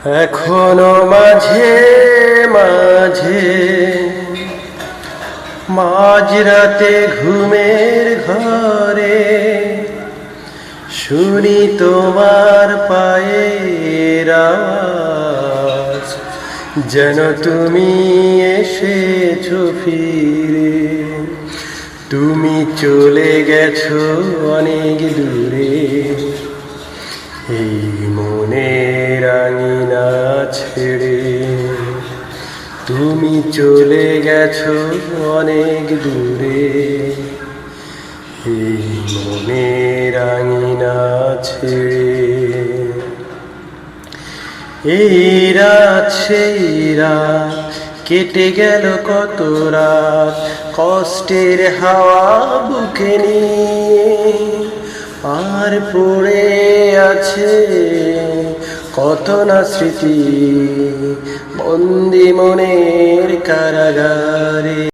এখনো মাঝে মাঝে মাঝরাতে ঘুমের ঘরে শুনি তোমার পায়ের আওয়াজ, যেন তুমি এসেছো ফিরে। তুমি চলে গেছো অনেক দূরে, এই মনের আঙিনা ছেড়ে। তুমি চলে গেছো অনেক দূরে, এই মনের আঙিনা ছেড়ে। এই রাত সেই রাত কেটে গেল কত রাত, কষ্টের হাওয়া বুকে নিয়ে। আর পড়ে আছে কত না স্মৃতি বন্দি মনের কারাগারে।